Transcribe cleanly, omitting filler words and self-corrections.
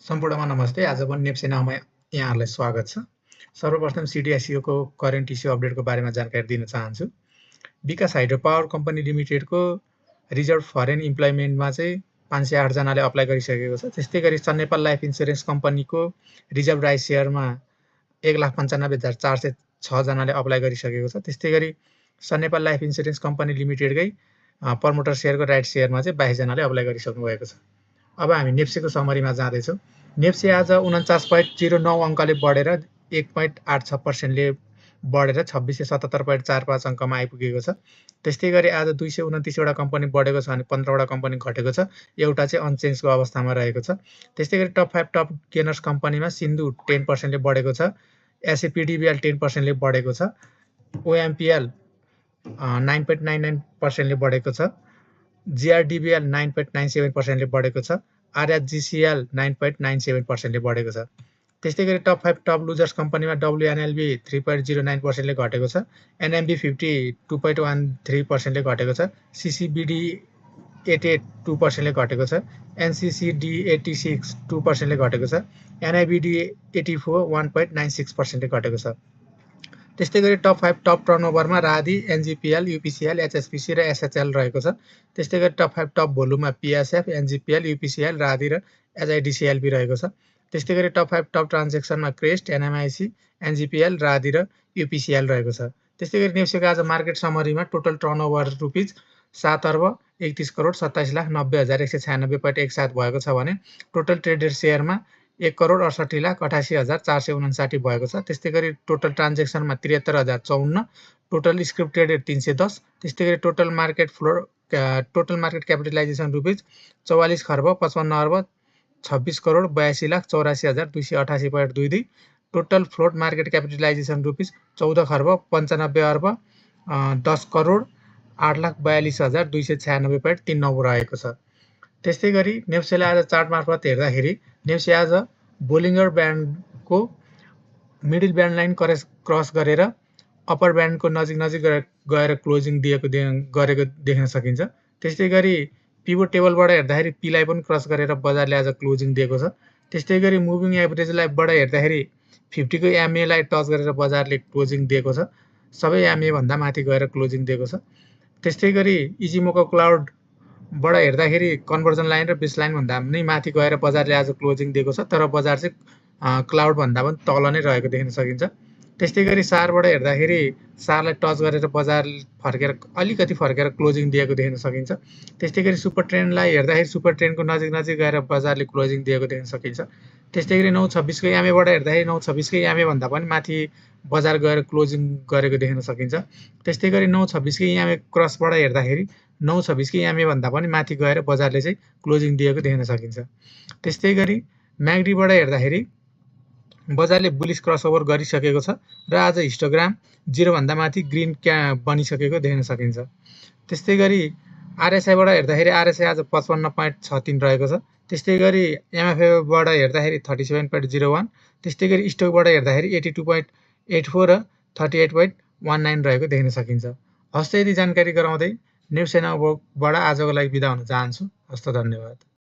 सम्पूर्णमा नमस्ते। आज पनि नेप्सेनामा यहाँहरूलाई स्वागत छ। सर्वप्रथम CDSCO को करेन्ट इस्यु अपडेटको बारेमा जानकारी दिन चाहन्छु। विकास हाइड्रो पावर कम्पनी लिमिटेडको रिजर्भ फरेन इम्प्लोइमेन्टमा चाहिँ 508 जनाले अप्लाई गरिसकेको छ। त्यस्तै गरी सन नेपाल लाइफ इन्स्योरेन्स कम्पनीको रिजर्भ राइट सेयरमा 1,95,406 जनाले अप्लाई गरिसकेको छ। त्यस्तै गरी Sun Nepal life insurance company लिमिटेडकै प्रमोटर सेयरको राइट सेयरमा चाहिँ 22 जनाले अप्लाई गरिसक्नु भएको छ। अब हामी नेप्सेको समरीमा जाँदैछौँ। नेप्से आज 49.09 अङ्कले बढेर 1.86%ले बढेर 2677.45 अङ्कमा आइपुगेको छ। त्यस्तै गरी आज 229 वटा कम्पनी बढेको छ भने 15 वटा कम्पनी घटेको छ। एउटा चाहिँ अनचेन्जको अवस्थामा रहेको छ। त्यस्तै गरी टप 5 टप गेनर्स कम्पनीमा सिन्धु 10%ले बढेको छ। SAPDBL 10%ले बढेको छ। OMPL 9.99%ले बढेको छ। GRDBL 9.97%ले बढेको छ। RHGCL 9.97%ले बढेको छ। त्यस्तै गरी टप 5 टप लुजर्स कम्पनीमा WNLB 3.09%ले घटेको छ। NMB 50 2.13%ले घटेको छ। CCBD 88 2%ले घटेको छ। NCCD 86 2%ले घटेको छ। NIBD 84 1.96%ले घटेको छ। त्यस्तै गरी टप 5 टप टर्नओभरमा राधि, NGPL, UPCL, HSPC र SHL रहेको छ। त्यस्तै गरी टप 5 टप भोल्युममा PSF, NGPL, UPCL, राधि र HIDCLP रहेको छ। त्यस्तै गरी टप 5 टप ट्रान्जेक्सनमा क्रेस्ट, NMIC, NGPL, राधि र UPCL रहेको छ। त्यस्तै गरी नेप्सेको आज मार्केट समरीमा टोटल टर्नओभर रुपिज 7,31,30,90,196.17 भएको छ भने टोटल ट्रेडेड सेयरमा 1,68,88,459 भएको छ। त्यस्तै गरी टोटल ट्रान्जेक्सनमा 73,054, टोटल स्क्रिप्ट ट्रेडेड 310। त्यस्तै गरी टोटल मार्केट क्यापिटलाइजेसन रुपिज 44 खर्ब 55 अर्ब 26 crore 82,84,288.22। Total float market capitalisation rupees 14 खर्ब 95 अर्ब 10 करोड 8,42,296.39 रहेको छ। त्यस्तै गरी नेप्सेले आज चार्ट मार्फत हेर्दाखेरि नेप्से आज बोलिङ्गर ब्यान्डको मिडल ब्यान्ड लाइन क्रस गरेर अप्पर ब्यान्डको नजिक गएर क्लोजिङ गरेको देख्न सकिन्छ। त्यस्तै गरी पिभोट टेबलबाट हेर्दाखेरि पीलाई पनि क्रस गरेर बजारले आज क्लोजिङ दिएको छ। त्यस्तै गरी मुभिङ एभरेजलाई बाट हेर्दाखेरि 50 को MA लाई टच गरेर बजारले क्लोजिङ दिएको छ। सबै MA भन्दा माथि गएर क्लोजिङ दिएको छ। त्यस्तै गरी इजिमोको क्लाउडबाट हेर्दाखेरि कन्भर्जन लाइन र बेस लाइन भन्दा पनि माथि गएर बजारले आज क्लोजिङ दिएको छ। तर बजार चाहिँ क्लाउड भन्दा पनि तल नै रहेको देख्न सकिन्छ। त्यस्तै गरी सारबाट हेर्दाखेरि सारलाई टच गरेर बजार अलिकति फर्केर क्लोजिङ दिएको देख्न सकिन्छ। त्यस्तै गरी सुपर ट्रेन्डलाई हेर्दाखेरि सुपर ट्रेन्डको नजिक गएर बजारले क्लोजिङ दिएको देख्न सकिन्छ। त्यस्तै गरी 926 को MA बाट हेर्दाखेरि 926 को MA भन्दा पनि माथि बजार गएर क्लोजिङ गरेको देख्न सकिन्छ। त्यस्तै गरी 926 को MA क्रसबाट हेर्दाखेरि 926 को MA भन्दा पनि माथि गएर बजारले चाहिँ क्लोजिङ दिएको देख्न सकिन्छ। त्यस्तै गरी म्याग्डीबाट हेर्दाखेरि बजारले बुलिस क्रसओभर गरिसकेको छ र आज हिस्टोग्राम 0 भन्दा माथि ग्रीन बनिसकेको देख्न सकिन्छ। त्यस्तै गरी RSI बाट हेर्दाखेरि RSI आज 55.63 रहेको छ। त्यस्तै गरी MFA बाट हेर्दाखेरि 37.01, त्यस्तै गरी स्टोकबाट हेर्दाखेरि 82.84 र 38.19 रहेको देख्न सकिन्छ। हस्त यदि जानकारी गराउँदै नेप्सेनाबाट आजको लागि बिदा हुन चाहन्छु। हस्त धन्यवाद।